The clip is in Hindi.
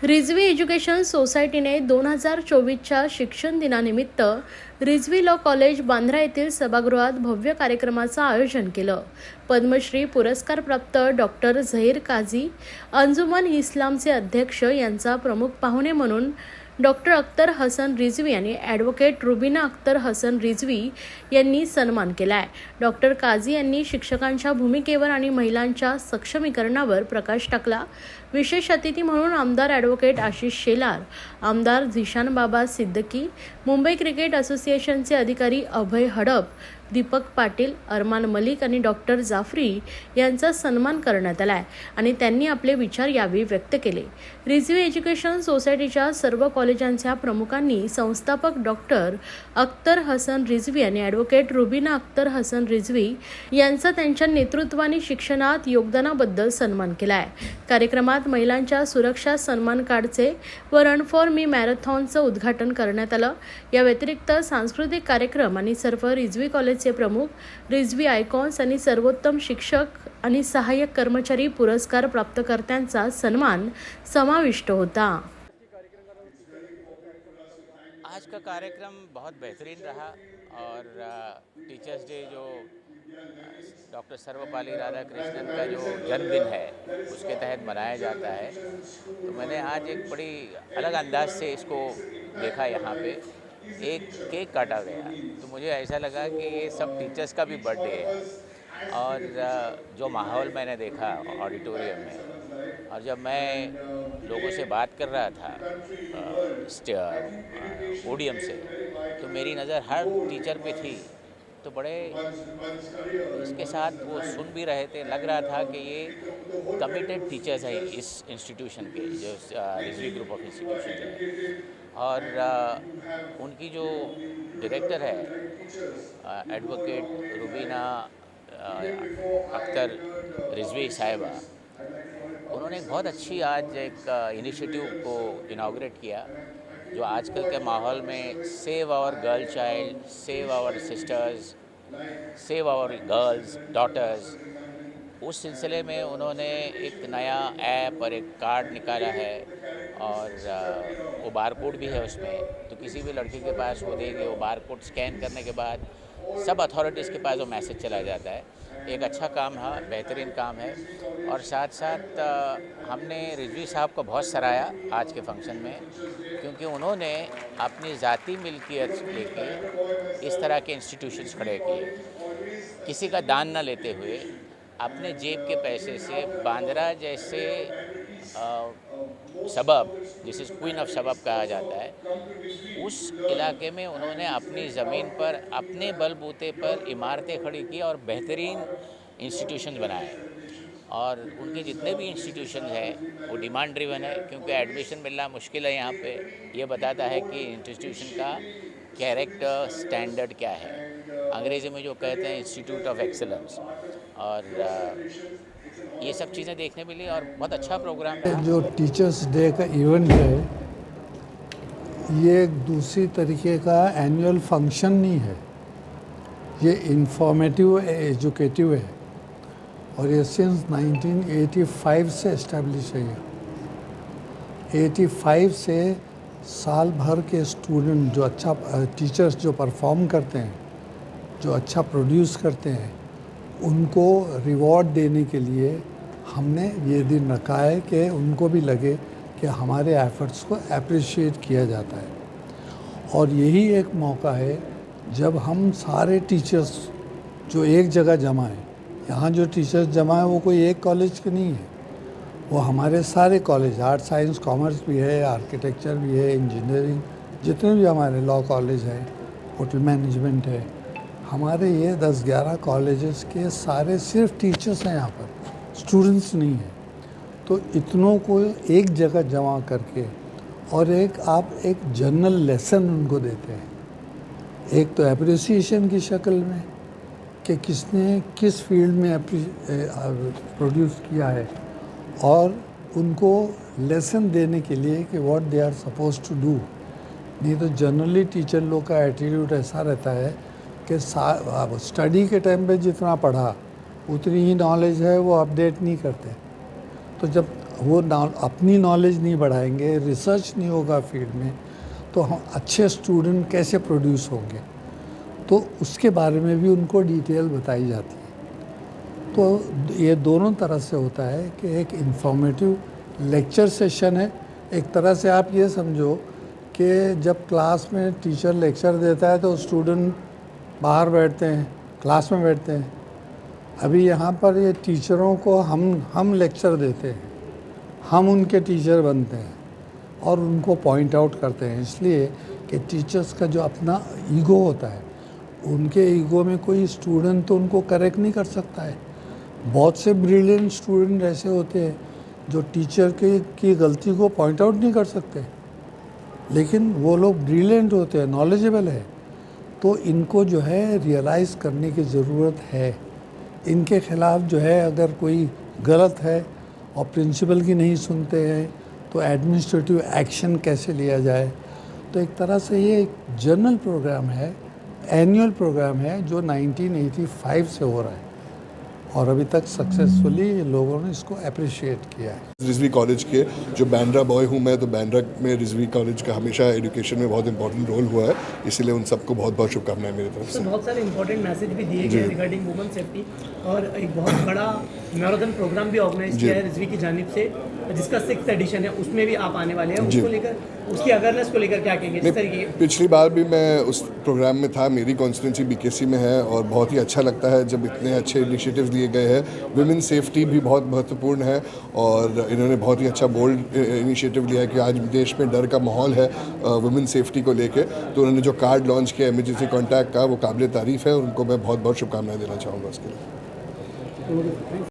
रिझवी एज्युकेशन सोसायटीने 2024च्या शिक्षण दिनानिमित्त रिझवी लॉ कॉलेज बांद्रा येथील सभागृहात भव्य कार्यक्रमाचं आयोजन केलं. पद्मश्री पुरस्कारप्राप्त डॉक्टर झहीर काझी अंजुमन इस्लामचे अध्यक्ष यांचा प्रमुख पाहुणे म्हणून डॉक्टर अख्तर हसन रिझवी आणि ॲडव्होकेट रुबीना अख्तर हसन रिझवी यांनी सन्मान केला आहे. डॉक्टर काझी यांनी शिक्षकांच्या भूमिकेवर आणि महिलांच्या सक्षमीकरणावर प्रकाश टाकला. विशेष अतिथी म्हणून आमदार ॲडव्होकेट आशिष शेलार, आमदार झिशान बाबा सिद्दकी, मुंबई क्रिकेट असोसिएशनचे अधिकारी अभय हडप, दीपक पाटील, अरमान मलिक आणि डॉक्टर जाफरी यांचा सन्मान करण्यात आला आहे आणि त्यांनी आपले विचार यावेळी व्यक्त केले. रिझवी एज्युकेशन सोसायटीच्या सर्व कॉलेजांच्या प्रमुखांनी संस्थापक डॉक्टर अख्तर हसन रिझवी आणि ॲडव्होकेट रुबीना अख्तर हसन रिझवी यांचा त्यांच्या नेतृत्वाने शिक्षणात योगदानाबद्दल सन्मान केला आहे. कार्यक्रमात महिलांच्या सुरक्षा सन्मान कार्डचे व रन फॉर मी मॅरेथॉनचं उद्घाटन करण्यात आलं. या व्यतिरिक्त सांस्कृतिक कार्यक्रम आणि सर्व रिझवी कॉलेजचे प्रमुख, रिझवी आयकॉन्स आणि सर्वोत्तम शिक्षक आणि सहाय्यक कर्मचारी पुरस्कार प्राप्तकर्त्यांचा सन्मान समाविष्ट होता. आज का कार्यक्रम बहुत बेहतरीन रहा और टीचर्स डे जो डॉक्टर सर्वपल्ली राधाकृष्णन का जो जन्मदिन है उसके तहत मनाया जाता है, तो मैंने आज एक बड़ी अलग अंदाज से इसको देखा. यहाँ पे एक केक काटा गया तो मुझे ऐसा लगा कि ये सब टीचर्स का भी बर्थडे है. और जो माहौल मैंने देखा ऑडिटोरियम में, और जब मैं लोगों से बात कर रहा था पोडियम से, तो मेरी नज़र हर टीचर पे थी. तो बड़े इसके साथ वो सुन भी रहे थे, लग रहा था कि ये कमिटेड टीचर्स हैं इस इंस्टीट्यूशन के, जो रिझवी ग्रुप ऑफ इंस्टीट्यूशन है. और उनकी जो डायरेक्टर है एडवोकेट रुबीना अख्तर रिझवी साहिबा, उन्होंने बहुत अच्छी आज एक इनिशिएटिव को इनाग्रेट किया, जो आजकल के माहौल में save our girl child, save our sisters, save our girls daughters, उस सिलसिले में उन्होंने एक नया ऐप और एक कार्ड निकाला है. और वो बारकोड भी है उसमें, तो किसी भी लड़की के पास वो देंगे, वो बारकोड स्कैन करने के बाद सब अथॉरिटीज़ के पास वो मैसेज चला जाता है. एक अच्छा काम है, बेहतरीन काम है. और साथ साथ हमने रिझवी साहब को बहुत सराहा आज के फंक्शन में, क्योंकि उन्होंने अपनी ज़ाती मिल्कियत लेके इस तरह के इंस्टीट्यूशंस खड़े किए, किसी का दान न लेते हुए अपने जेब के पैसे से बांद्रा जैसे सबब, जिसे क्वीन ऑफ सबब कहा जाता है, उस इलाके में उन्होंने अपनी ज़मीन पर अपने बलबूते पर इमारतें खड़ी की और बेहतरीन इंस्टीट्यूशन बनाए. और उनके जितने भी इंस्टीट्यूशन हैं वो डिमांड ड्रिवन है, क्योंकि एडमिशन मिलना मुश्किल है यहाँ पे. ये बताता है कि इंस्टीट्यूशन का कैरेक्टर स्टैंडर्ड क्या है, अंग्रेज़ी में जो कहते हैं इंस्टीट्यूट ऑफ एक्सेलेंस. और ये सब चीज़ें देखने मिली और बहुत अच्छा प्रोग्राम था. जो टीचर्स डे का इवेंट है, ये एक दूसरी तरीके का एनुअल फंक्शन नहीं है, ये इंफॉर्मेटिव एजुकेटिव है. और ये सिंस 1985 से इस्टेब्लिश है. ये 85 से साल भर के स्टूडेंट जो अच्छा टीचर्स जो परफॉर्म करते हैं, जो अच्छा प्रोड्यूस करते हैं, उनको रिवॉर्ड देने के लिए हमने ये दिन रखा है कि उनको भी लगे कि हमारे एफर्ट्स को अप्रिशिएट किया जाता है. और यही एक मौका है जब हम सारे टीचर्स जो एक जगह जमा हैं, यहाँ जो टीचर्स जमा है वो कोई एक कॉलेज के नहीं है, वो हमारे सारे कॉलेज, आर्ट साइंस कॉमर्स भी है, आर्किटेक्चर भी है, इंजीनियरिंग, जितने भी हमारे लॉ कॉलेज है, होटल मैनेजमेंट है, हमारे ये 10-11 कॉलेजेस के सारे सिर्फ टीचर्स हैं यहाँ पर, स्टूडेंट्स नहीं हैं. तो इतनों को एक जगह जमा करके और आप एक जनरल लेसन उनको देते हैं, एक तो एप्रिसिएशन की शक्ल में कि किसने किस फील्ड में प्रोड्यूस किया है, और उनको लेसन देने के लिए कि what they are suppose to do. नहीं तो जनरली टीचर लोग का एटीट्यूड ऐसा रहता है कि स्टडी के टाइम पे जितना पढ़ा उतनी ही नॉलेज है वो अपडेट नहीं करते. तो जब वो अपनी नॉलेज नहीं बढ़ाएंगे, रिसर्च नहीं होगा फील्ड में, तो हम अच्छे स्टूडेंट कैसे प्रोड्यूस होंगे, तो उसके बारे में भी उनको डिटेल बताई जाती है। तो ये दोनों तरह से होता है कि एक इंफॉर्मेटिव लेक्चर सेशन है, एक तरह से आप ये समझो कि जब क्लास में टीचर लेक्चर देता है तो स्टूडेंट बाहर बैठते हैं, क्लास में बैठते हैं। अभी यहाँ पर ये टीचरों को हम लेक्चर देते हैं, हम उनके टीचर बनते हैं और उनको पॉइंट आउट करते हैं, इसलिए कि टीचर्स का जो अपना ईगो होता है, उनके ईगो में कोई स्टूडेंट तो उनको करेक्ट नहीं कर सकता है। बहुत से ब्रिलियंट स्टूडेंट ऐसे होते हैं जो टीचर की गलती को पॉइंट आउट नहीं कर सकते, लेकिन वो लोग ब्रिलियंट होते हैं, नॉलेजेबल है। तो इनको जो है रियलाइज़ करने की ज़रूरत है। इनके ख़िलाफ़ जो है अगर कोई गलत है और प्रिंसिपल की नहीं सुनते हैं तो एडमिनिस्ट्रेटिव एक्शन कैसे लिया जाए। तो एक तरह से ये एक जर्नल प्रोग्राम है, एनुअल प्रोग्राम है जो 1985 से हो रहा है और अभी तक सक्सेसफुली लोगों ने इसको अप्रिशिएट किया है। रिजवी कॉलेज के जो बैंड्रा बॉय हूँ मैं, तो बैंड्रा में रिजवी कॉलेज का हमेशा एजुकेशन में बहुत इंपॉर्टेंट रोल हुआ है, इसीलिए उन सबको बहुत बहुत शुभकामनाएं मेरी तरफ से। तो बहुत सारे इंपॉर्टेंट मैसेज भी दिए गए रिगार्डिंग वुमेन सेफ्टी और एक बहुत बड़ा मैराथन प्रोग्राम भी ऑर्गेनाइज किया है रिजवी की जानिब से, जिसका 6th एडिशन है, उसमें भी आप आने वाले हैं। उसको लेकर, उसकी अवेयरनेस को लेकर क्या कहेंगे? इस तरीके पिछली बार भी मैं उस प्रोग्राम में था, मेरी कॉन्स्टिट्यूंसी बीकेसी में है और बहुत ही अच्छा लगता है जब इतने अच्छे इनिशिएटिव्स दिए गए हैं। वुमेन सेफ्टी भी बहुत महत्वपूर्ण है और इन्होंने बहुत ही अच्छा बोल्ड इनिशिएटिव लिया है कि आज देश में डर का माहौल है वुमेन सेफ्टी को लेके। तो उन्होंने जो कार्ड लॉन्च किया इमरजेंसी कॉन्टैक्ट का, वो काबिल तारीफ़ है और उनको मैं बहुत बहुत शुभकामनाएं देना चाहूँगा उसके लिए।